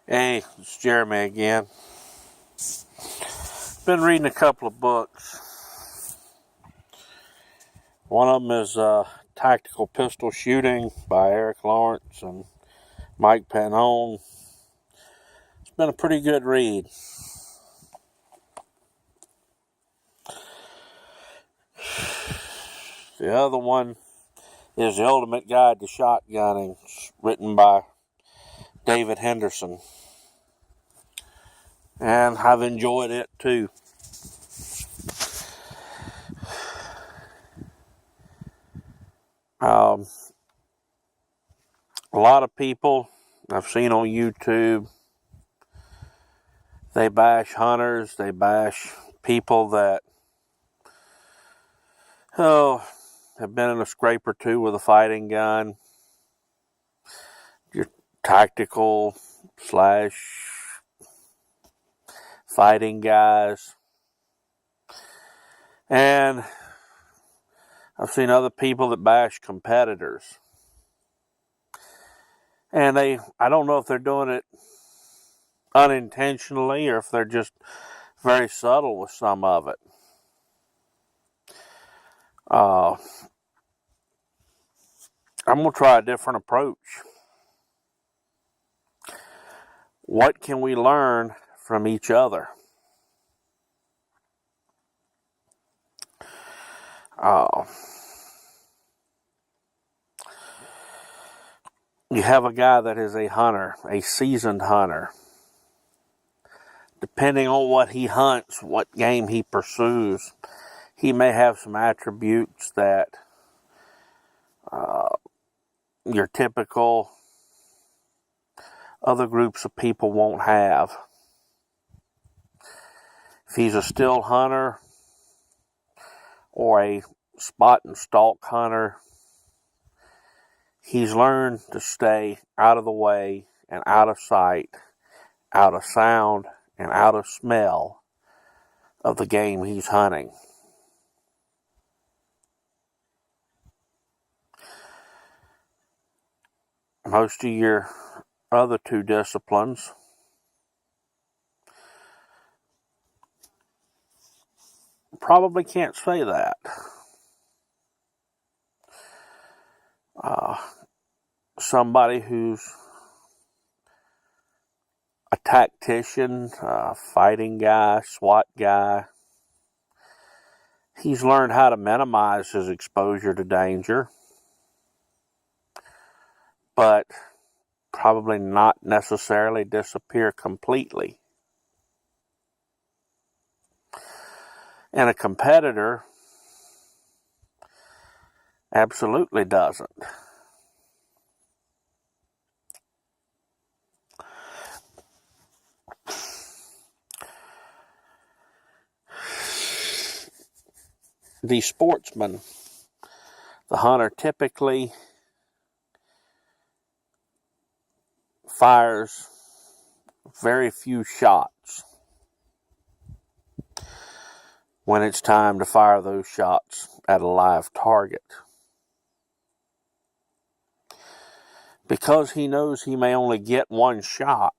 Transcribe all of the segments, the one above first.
Hey, it's Jeremy again. Been reading a couple of books. One of them is Tactical Pistol Shooting by Eric Lawrence and Mike Panone. It's been a pretty good read. The other one is The Ultimate Guide to Shotgunning, written by David Henderson. And I've enjoyed it too. A lot of people I've seen on YouTube, they bash hunters, they bash people that have been in a scrape or two with a fighting gun. Your tactical / fighting guys. And I've seen other people that bash competitors. And I don't know if they're doing it unintentionally or if they're just very subtle with some of it. I'm going to try a different approach. What can we learn from each other? You have a guy that is a hunter, a seasoned hunter. Depending on what he hunts, what game he pursues, he may have some attributes that your typical other groups of people won't have. If he's a still hunter or a spot and stalk hunter, he's learned to stay out of the way and out of sight, out of sound, and out of smell of the game he's hunting. Most of your other two disciplines probably can't say that. Somebody who's a tactician, fighting guy, SWAT guy, he's learned how to minimize his exposure to danger, but probably not necessarily disappear completely. And a competitor absolutely doesn't. The sportsman, the hunter, typically fires very few shots when it's time to fire those shots at a live target. Because he knows he may only get one shot,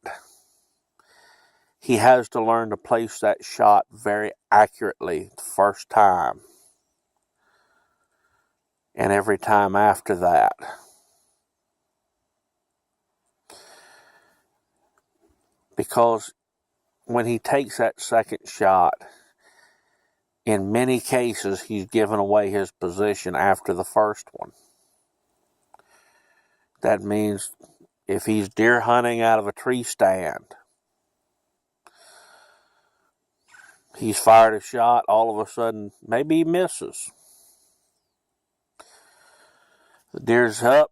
he has to learn to place that shot very accurately the first time and every time after that. Because when he takes that second shot, in many cases, he's given away his position after the first one. That means if he's deer hunting out of a tree stand, he's fired a shot, all of a sudden, maybe he misses. The deer's up,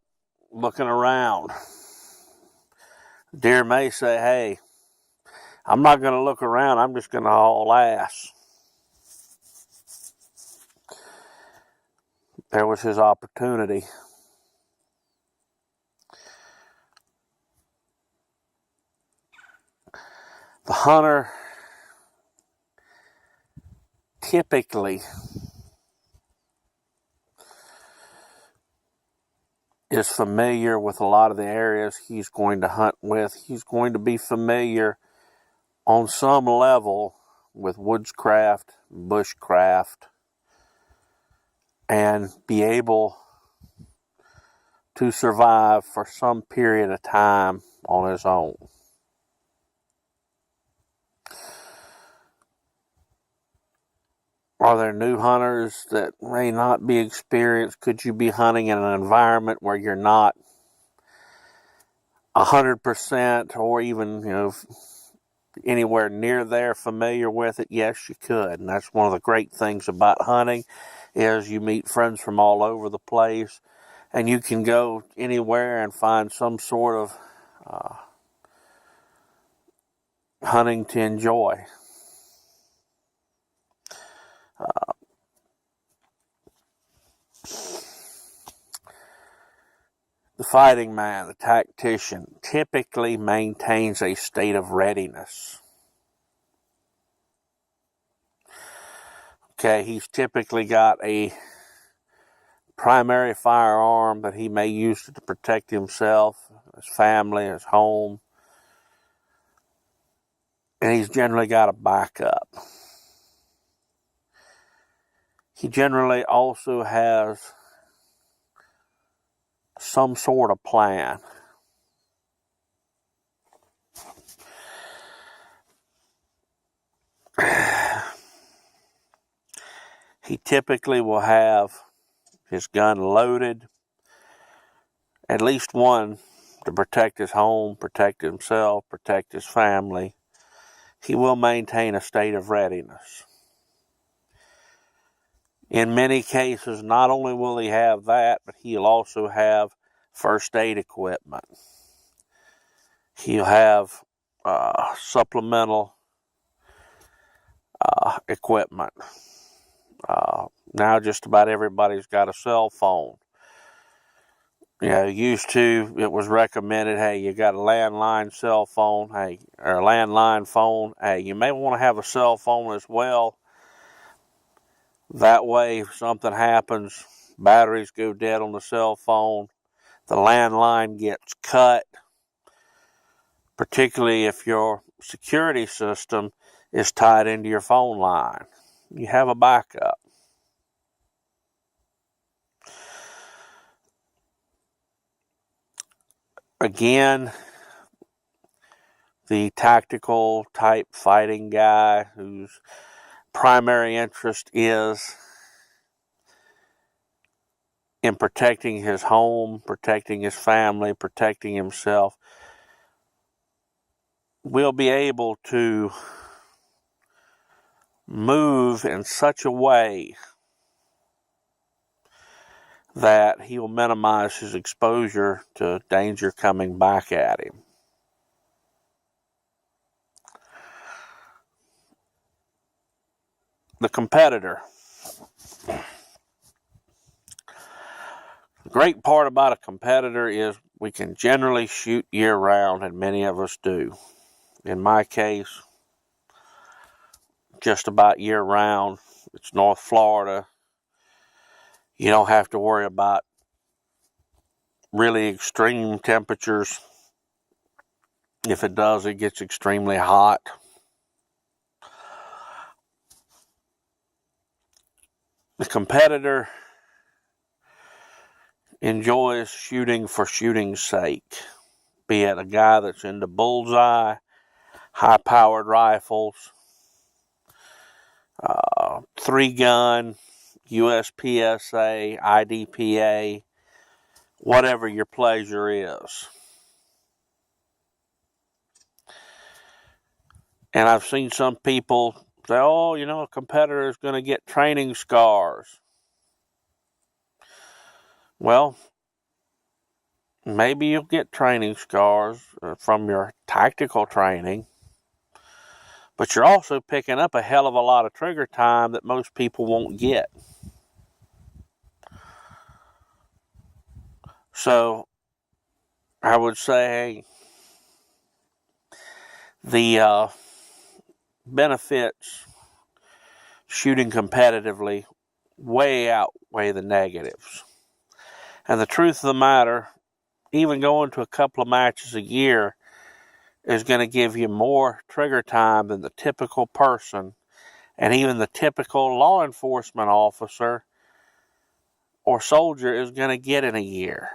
looking around. The deer may say, hey, I'm not going to look around, I'm just going to haul ass. There was his opportunity. The hunter typically is familiar with a lot of the areas he's going to hunt with. He's going to be familiar on some level with woodscraft, bushcraft, and be able to survive for some period of time on his own. Are there new hunters that may not be experienced? Could you be hunting in an environment where you're not 100% or even, anywhere near there familiar with it? Yes, you could. And that's one of the great things about hunting is you meet friends from all over the place, and you can go anywhere and find some sort of hunting to enjoy. The fighting man, the tactician, typically maintains a state of readiness. Okay, he's typically got a primary firearm that he may use to protect himself, his family, his home, and he's generally got a backup. He generally also has some sort of plan. He typically will have his gun loaded, at least one, to protect his home, protect himself, protect his family. He will maintain a state of readiness. In many cases, not only will he have that, but he'll also have first aid equipment. He'll have supplemental equipment. Now just about everybody's got a cell phone. Used to, it was recommended, hey, you got a landline cell phone, or a landline phone, hey, you may want to have a cell phone as well. That way, if something happens, batteries go dead on the cell phone, the landline gets cut, particularly if your security system is tied into your phone line. You have a backup. Again, the tactical type fighting guy whose primary interest is in protecting his home, protecting his family, protecting himself, will be able to move in such a way that he will minimize his exposure to danger coming back at him. The competitor. The great part about a competitor is we can generally shoot year-round, and many of us do. In my case, just about year-round. It's North Florida. You don't have to worry about really extreme temperatures. If it does, it gets extremely hot. The competitor enjoys shooting for shooting's sake, be it a guy that's into bullseye, high-powered rifles, 3-gun, USPSA, IDPA, whatever your pleasure is. And I've seen some people say, a competitor is going to get training scars. Well, maybe you'll get training scars from your tactical training, but you're also picking up a hell of a lot of trigger time that most people won't get. So I would say the benefits shooting competitively way outweigh the negatives. And the truth of the matter, even going to a couple of matches a year is going to give you more trigger time than the typical person and even the typical law enforcement officer or soldier is going to get in a year.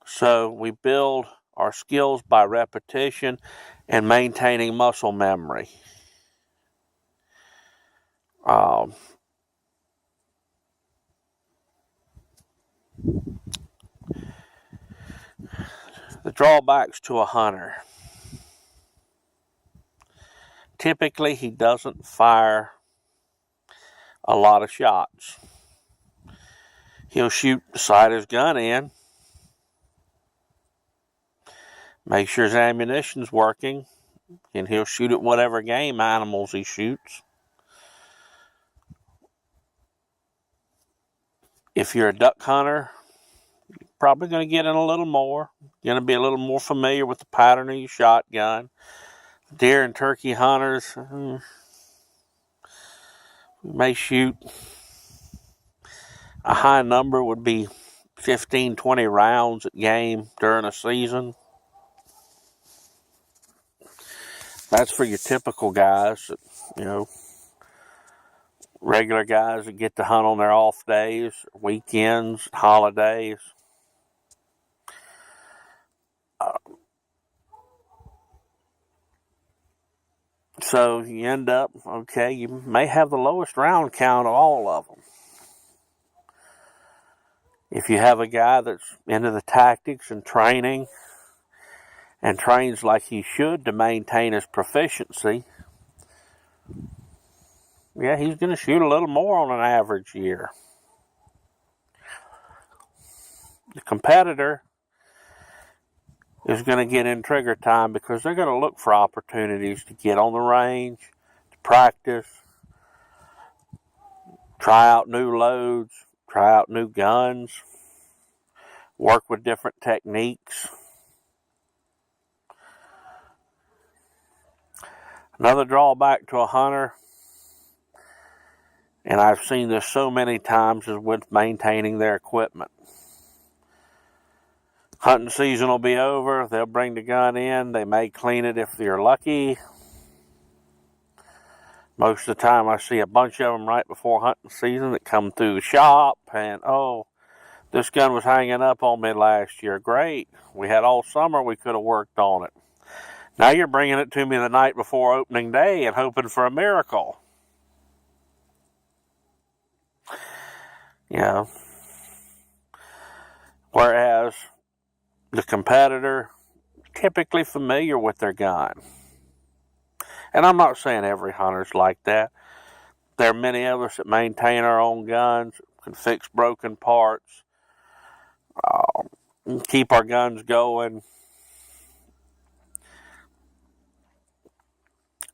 So we build our skills by repetition and maintaining muscle memory. The drawbacks to a hunter. Typically, he doesn't fire a lot of shots. He'll shoot the sight of his gun in, make sure his ammunition's working, and he'll shoot at whatever game animals he shoots. If you're a duck hunter, you're probably going to get in a little more. You're going to be a little more familiar with the pattern of your shotgun. Deer and turkey hunters may shoot. A high number would be 15, 20 rounds at game during a season. That's for your typical guys, regular guys that get to hunt on their off days, weekends, holidays. So you end up, you may have the lowest round count of all of them. If you have a guy that's into the tactics and training and trains like he should to maintain his proficiency, he's going to shoot a little more on an average year. The competitor is going to get in trigger time because they're going to look for opportunities to get on the range, to practice, try out new loads, try out new guns, work with different techniques. Another drawback to a hunter, and I've seen this so many times, is with maintaining their equipment. Hunting season will be over. They'll bring the gun in. They may clean it if they're lucky. Most of the time I see a bunch of them right before hunting season that come through the shop and, this gun was hanging up on me last year. Great. We had all summer we could have worked on it. Now you're bringing it to me the night before opening day and hoping for a miracle. Whereas the competitor, typically familiar with their gun. And I'm not saying every hunter's like that. There are many of us that maintain our own guns, can fix broken parts, keep our guns going.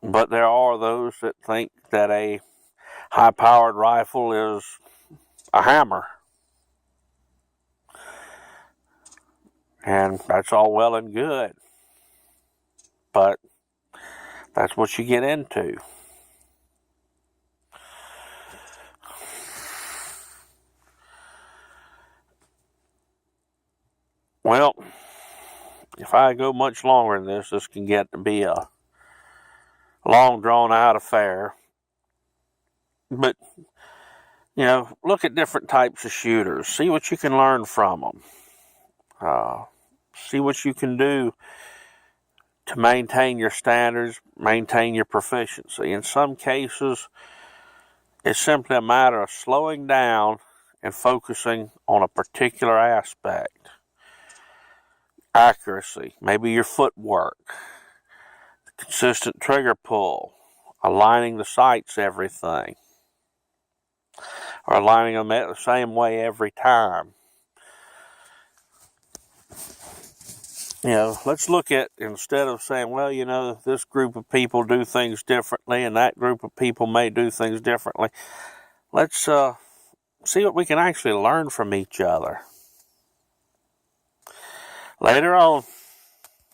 But there are those that think that a high-powered rifle is a hammer. And that's all well and good. But that's what you get into. Well, if I go much longer than this can get to be a long, drawn-out affair. But, look at different types of shooters. See what you can learn from them. See what you can do to maintain your standards, maintain your proficiency. In some cases, it's simply a matter of slowing down and focusing on a particular aspect. Accuracy, maybe your footwork, consistent trigger pull, aligning the sights, everything, or aligning them the same way every time. Let's look at, instead of saying, this group of people do things differently and that group of people may do things differently, let's see what we can actually learn from each other. Later on.